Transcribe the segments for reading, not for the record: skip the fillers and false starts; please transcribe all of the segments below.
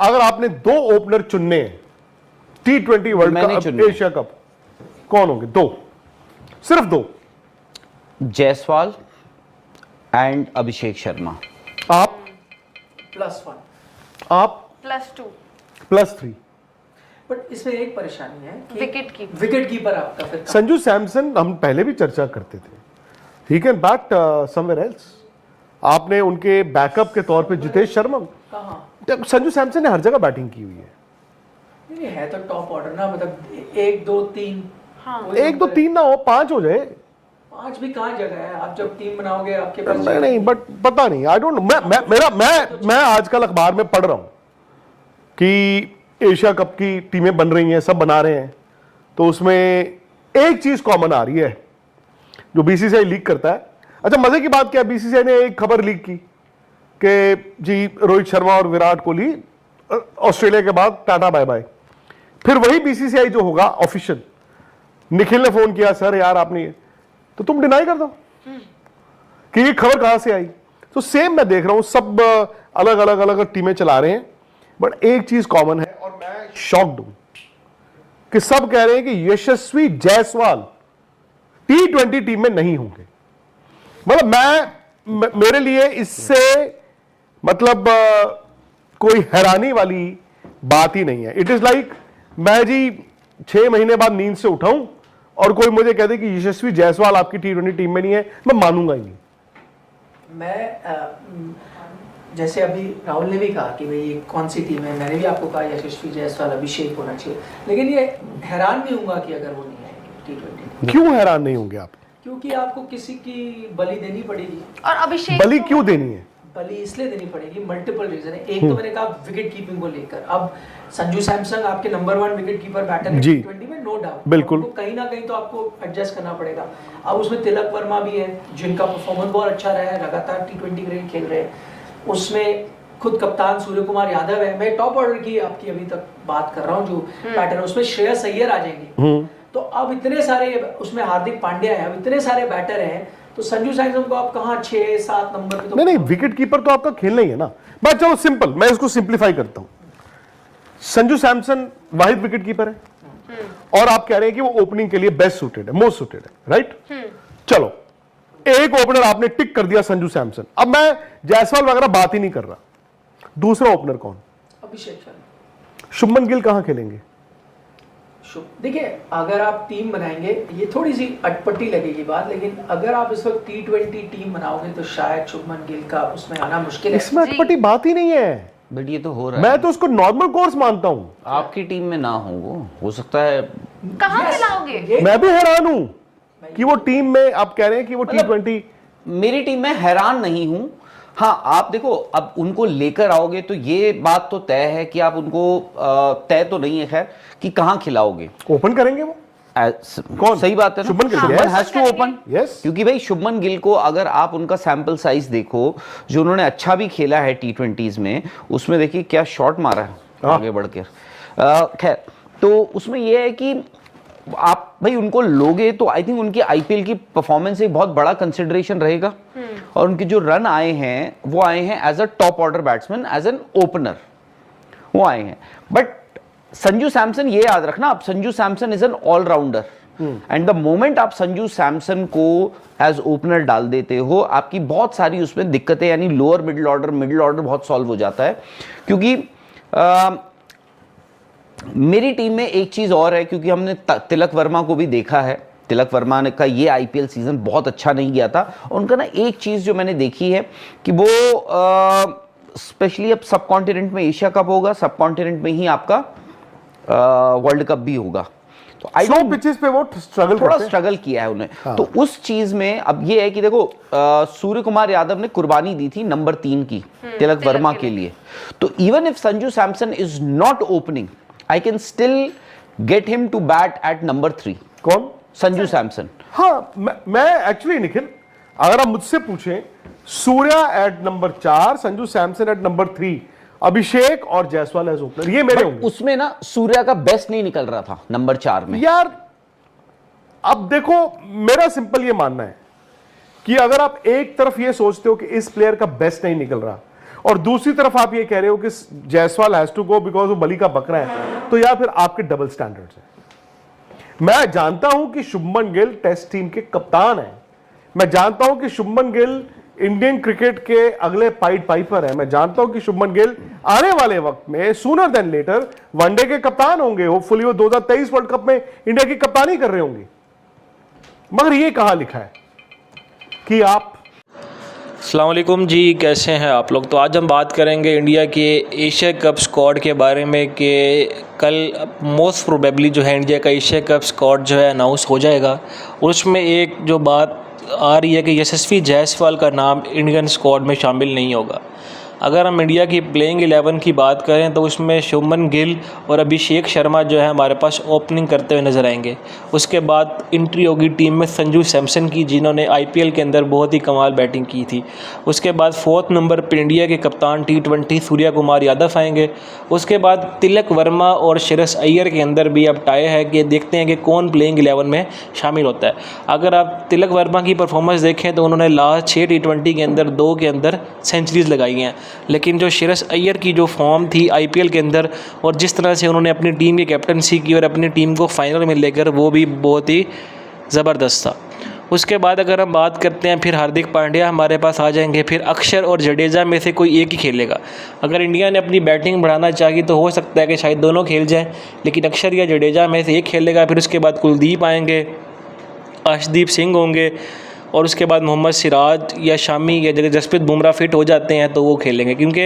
अगर आपने 2 ओपनर चुनने हैं T20 world cup, Asia cup, कौन होंगे? 2, सिर्फ 2। जायसवाल एंड अभिषेक शर्मा। आप +1, आप +2, +3। बट इसमें एक परेशानी है कि विकेट कीपर आपका फिर संजू सैमसन हम पहले भी चर्चा करते थे, he can bat somewhere else. आपने उनके बैकअप के तौर पे जितेश शर्मा, कहाँ संजू सैमसन ने हर जगह बैटिंग की हुई है। नहीं है तो टॉप ऑर्डर ना, मतलब 1 2 3। हाँ। 1 2 3 ना हो, 5 हो जाए। 5 भी कहाँ जगह है? आप जब टीम बनाओगे आपके पास नहीं, बट पता नहीं, आई डोंट नो। मैं आजकल अखबार में पढ़ रहा हूं कि एशिया कप की टीमें बन रही हैं, सब बना रहे हैं, तो उसमें एक चीज कॉमन आ रही है जो बीसीसीआई लीक करता है। अच्छा, मजे की बात क्या है, बीसीसीआई ने एक खबर लीक की कि जी रोहित शर्मा और विराट कोहली ऑस्ट्रेलिया के बाद टाटा बाय बाय। फिर वही बीसीसीआई जो होगा ऑफिशियल, निखिल ने फोन किया, सर यार आपने ये, तो तुम डिनाई कर दो कि ये खबर कहां से आई। तो सेम मैं देख रहा हूं, सब अलग अलग टीमें चला रहे हैं, बट एक चीज कॉमन है और मैं शॉक्ड हूं कि सब कह रहे हैं कि यशस्वी जायसवाल T20 टीम में नहीं होंगे। मतलब मेरे लिए इससे मतलब कोई हैरानी वाली बात ही नहीं है। इट इज लाइक मैं जी 6 महीने बाद नींद से उठाऊं और कोई मुझे कह दे कि यशस्वी जायसवाल आपकी T20 टीम में नहीं है, मैं मानूंगा ही नहीं। मैं जैसे अभी राहुल ने भी कहा कि भाई ये कौन सी टीम है, मैंने भी आपको कहा यशस्वी जायसवाल अभिषेक होना चाहिए, लेकिन ये हैरान नहीं होगा कि अगर वो नहीं आएंगे T20। क्यों हैरान नहीं होंगे आप? क्योंकि आपको किसी की बलि देनी पड़ेगी। और अभिषेक बलि क्यों देनी है? बलि इसलिए देनी पड़ेगी, मल्टीपल रीजन है। एक तो मैंने कहा विकेट कीपिंग को लेकर, अब संजू सैमसन आपके नंबर 1 विकेट कीपर बैटर है T20 में, नो डाउट, बिल्कुल, कहीं ना कहीं तो आपको एडजस्ट करना पड़ेगा। अब उसमें तिलक वर्मा भी है जिनका परफॉर्मेंस बहुत अच्छा रहा है, लगातार T20 क्रिकेट खेल रहे हैं। उसमें खुद कप्तान सूर्य कुमार यादव है। मैं टॉप ऑर्डर की आपकी अभी तक बात कर रहा हूँ जो पैटर्न, उसमें श्रेयस अय्यर आ जाएंगे। तो अब इतने सारे, उसमें हार्दिक पांड्या है, अब इतने सारे बैटर हैं, तो संजू सैमसन को आप कहाँ 6-7 नंबर पे? तो नहीं, विकेट कीपर तो आपका खेलना ही है ना। बस चलो सिंपल, मैं इसको सिंप्लीफाई करता हूं। संजू सैमसन वाहिद विकेट कीपर है और आप कह रहे हैं कि वो ओपनिंग के लिए बेस्ट सूटेड है, मोस्ट सूटेड है, राइट? चलो, एक ओपनर आपने टिक कर दिया संजू सैमसन। अब मैं जायसवाल वगैरह बात ही नहीं कर रहा। दूसरा ओपनर कौन? अभिषेक शर्मा। शुभमन गिल कहां खेलेंगे? देखिए, अगर आप टीम बनाएंगे, ये थोड़ी सी अटपटी लगेगी बात, लेकिन अगर आप इस वक्त T20 टीम बनाओगे तो शायद शुभमन गिल का उसमें आना मुश्किल है। इसमें अटपटी बात ही नहीं है, बट ये तो हो रहा मैं है। तो उसको नॉर्मल कोर्स मानता हूं। आपकी टीम में ना हो सकता है। कहाँ खिलाओगे? मैं भी हैरान हूं कि वो टीम में आप कह रहे हैं कि वो T20। मेरी टीम में हैरान नहीं हूं। हाँ, आप देखो, अब उनको लेकर आओगे तो ये बात तो तय है कि आप उनको तय तो नहीं है खैर कि कहां खिलाओगे। ओपन करेंगे वो? कौन? सही बात है ना, Shubman Gill has to open. Yes, क्योंकि भाई शुभमन गिल को अगर आप उनका सैंपल साइज देखो, जो उन्होंने अच्छा भी खेला है T20s में, उसमें देखिए क्या शॉट मारा है आगे बढ़कर। खैर, तो उसमें यह है कि आप भाई उनको लोगे तो आई थिंक उनकी आईपीएल की परफॉर्मेंस एक बहुत बड़ा कंसिडरेशन रहेगा। और उनके जो रन आए हैं वो आए हैं as a top order batsman, as an opener वो आए हैं। बट संजू सैमसन, ये याद रखना, आप Sanju Samson is an allrounder, and the moment आप संजू सैमसन को एज ओपनर डाल देते हो, आपकी बहुत सारी उसमें दिक्कतें, यानी लोअर मिडिल ऑर्डर बहुत सॉल्व हो जाता है। क्योंकि मेरी टीम में एक चीज और है, क्योंकि हमने तिलक वर्मा को भी देखा है। तिलक वर्मा ने का ये आईपीएल सीजन बहुत अच्छा नहीं गया था। उनका ना एक चीज जो मैंने देखी है कि वो स्पेशली अब सब कॉन्टिनेंट में एशिया कप होगा, सब कॉन्टिनेंट में ही आपका वर्ल्ड कप भी होगा, तो आई स्लो पिचेस पे वो थोड़ा स्ट्रगल किया है उन्हें। हाँ। तो उस चीज में अब ये है कि देखो, सूर्य कुमार यादव ने कुर्बानी दी थी नंबर 3 की तिलक वर्मा के लिए। तो even if Sanju Samson is not opening, I can still get him to bat at number 3। कौन? संजू सैमसन। हाँ, मैं एक्चुअली निखिल, अगर आप मुझसे पूछें, Surya at number 4, Sanju Samson at number 3, Abhishek और जायसवाल एज ओपनर, ये मेरे होंगे। उसमें ना सूर्या का बेस्ट नहीं निकल रहा था नंबर 4 में यार। अब देखो, मेरा सिंपल ये मानना है कि अगर आप एक तरफ ये सोचते हो कि इस प्लेयर का बेस्ट नहीं निकल रहा और दूसरी तरफ आप ये कह रहे हो कि Jaiswal has to go because वो बली का बकरा है, तो या फिर आपके डबल स्टैंडर्ड्स हैं। मैं जानता हूं कि शुभमन गिल टेस्ट टीम के कप्तान हैं, मैं जानता हूं कि शुभमन गिल इंडियन क्रिकेट के अगले पाइड पाइपर हैं, मैं जानता हूं कि शुभमन गिल आने वाले वक्त में सूनर देन लेटर वनडे के कप्तान होंगे, होपफुली वो 2023 वर्ल्ड कप में इंडिया की कप्तानी कर रहे होंगे। मगर ये कहां लिखा है कि आप अस्सलाम वालेकुम जी, कैसे हैं आप लोग। तो आज हम बात करेंगे इंडिया के एशिया कप स्क्वाड के बारे में कि कल मोस्ट प्रोबेबली जो है इंडिया का एशिया कप स्क्वाड जो है अनाउंस हो जाएगा, और उसमें एक जो बात आ रही है कि यशस्वी जायसवाल का नाम इंडियन स्क्वाड में शामिल नहीं होगा। अगर हम इंडिया की प्लेइंग 11 की बात करें तो उसमें शुभमन गिल और अभिषेक शर्मा जो है हमारे पास ओपनिंग करते हुए नज़र आएंगे। उसके बाद एंट्री होगी टीम में संजू सैमसन की, जिन्होंने IPL के अंदर बहुत ही कमाल बैटिंग की थी। उसके बाद 4th नंबर पर इंडिया के कप्तान T20 सूर्या कुमार यादव आएंगे। उसके बाद तिलक वर्मा और श्रेयस अय्यर के अंदर भी अब टाई है कि देखते हैं कि कौन प्लेइंग 11 में शामिल होता है। अगर आप तिलक वर्मा की परफॉर्मेंस देखें तो उन्होंने लास्ट 6 T20 के अंदर 2 के अंदर सेंचुरीज़ लगाई हैं, लेकिन जो श्रेयस अय्यर की जो फॉर्म थी IPL के अंदर और जिस तरह से उन्होंने अपनी टीम की कैप्टनसी की और अपनी टीम को फाइनल में लेकर, वो भी बहुत ही ज़बरदस्त था। उसके बाद अगर हम बात करते हैं फिर हार्दिक पांड्या हमारे पास आ जाएंगे, फिर अक्षर और जडेजा में से कोई एक ही खेलेगा। अगर इंडिया ने अपनी बैटिंग बढ़ाना चाहिए तो हो सकता है कि शायद दोनों खेल जाएं, लेकिन अक्षर या जडेजा में से एक खेलेगा। फिर उसके बाद कुलदीप आएंगे, अर्शदीप सिंह होंगे, और उसके बाद मोहम्मद सिराज या शामी या जगह जसप्रीत बुमराह फिट हो जाते हैं तो वो खेलेंगे। क्योंकि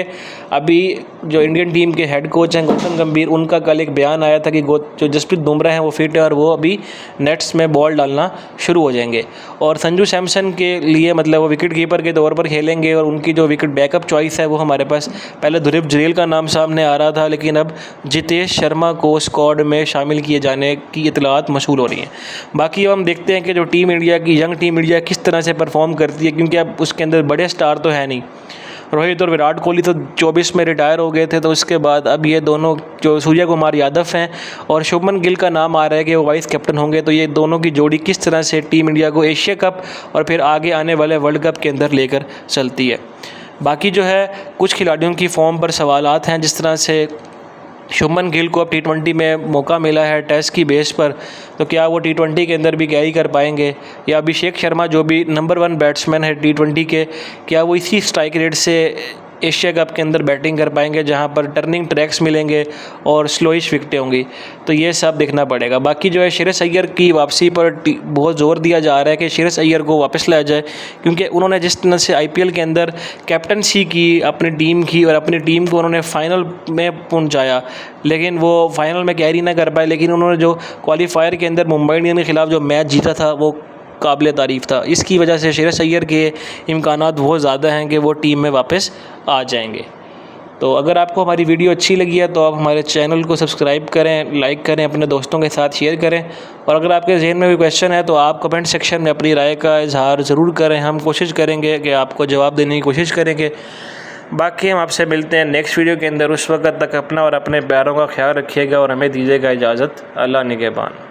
अभी जो इंडियन टीम के हेड कोच हैं गौतम गंभीर, उनका कल एक बयान आया था कि जो जसप्रीत बुमराह हैं वो फिट है और वो अभी नेट्स में बॉल डालना शुरू हो जाएंगे। और संजू सैमसन के लिए मतलब वो विकेट कीपर के तौर पर खेलेंगे, और उनकी जो विकेट बैकअप चॉइस है वो हमारे पास पहले ध्रुव जुरैल का नाम सामने आ रहा था, लेकिन अब जितेश शर्मा को स्क्वाड में शामिल किए जाने की इतलात मशहूर हो रही हैं। बाकी अब हम देखते हैं कि जो टीम इंडिया की यंग टीम इंडिया किस तरह से परफॉर्म करती है, क्योंकि अब उसके अंदर बड़े स्टार तो है नहीं। रोहित और विराट कोहली तो 24 में रिटायर हो गए थे, तो उसके बाद अब ये दोनों जो सूर्या कुमार यादव हैं और शुभमन गिल का नाम आ रहा है कि वो वाइस कैप्टन होंगे। तो ये दोनों की जोड़ी किस तरह से टीम इंडिया को एशिया कप और फिर आगे आने वाले वर्ल्ड कप के अंदर लेकर चलती है। बाकी जो है कुछ खिलाड़ियों की फॉर्म पर सवालात हैं, जिस तरह से शुभमन गिल को अब T20 में मौका मिला है टेस्ट की बेस पर, तो क्या वो T20 के अंदर भी कैरी कर पाएंगे, या अभिषेक शर्मा जो भी नंबर 1 बैट्समैन है T20 के, क्या वो इसी स्ट्राइक रेट से एशिया कप के अंदर बैटिंग कर पाएंगे जहां पर टर्निंग ट्रैक्स मिलेंगे और स्लोइश विकेटें होंगी। तो ये सब देखना पड़ेगा। बाकी जो है श्रेयस अय्यर की वापसी पर बहुत ज़ोर दिया जा रहा है कि श्रेयस अय्यर को वापस लाया जाए, क्योंकि उन्होंने जिस तरह से IPL के अंदर कैप्टनसी की अपनी टीम की और अपनी टीम को उन्होंने फाइनल में पहुंचाया, लेकिन वो फाइनल में कैरी ना कर पाए, लेकिन उन्होंने जो क्वालिफायर के अंदर मुंबई इंडियंस के ख़िलाफ़ जो मैच जीता था वो काबिल तारीफ़ था। इसकी वजह से श्रेयस अय्यर के इम्कानात बहुत ज़्यादा हैं कि वो टीम में वापस आ जाएंगे। तो अगर आपको हमारी वीडियो अच्छी लगी है तो आप हमारे चैनल को सब्सक्राइब करें, लाइक करें, अपने दोस्तों के साथ शेयर करें, और अगर आपके जहन में कोई क्वेश्चन है तो आप कमेंट सेक्शन में अपनी राय का इजहार ज़रूर करें। हम कोशिश करेंगे कि आपको जवाब देने की कोशिश करेंगे। बाकी हम आपसे मिलते हैं नेक्स्ट वीडियो के अंदर। उस वक्त तक अपना और अपने प्यारों का ख्याल रखिएगा और हमें दीजिएगा इजाज़त। अल्लाह निगहबान।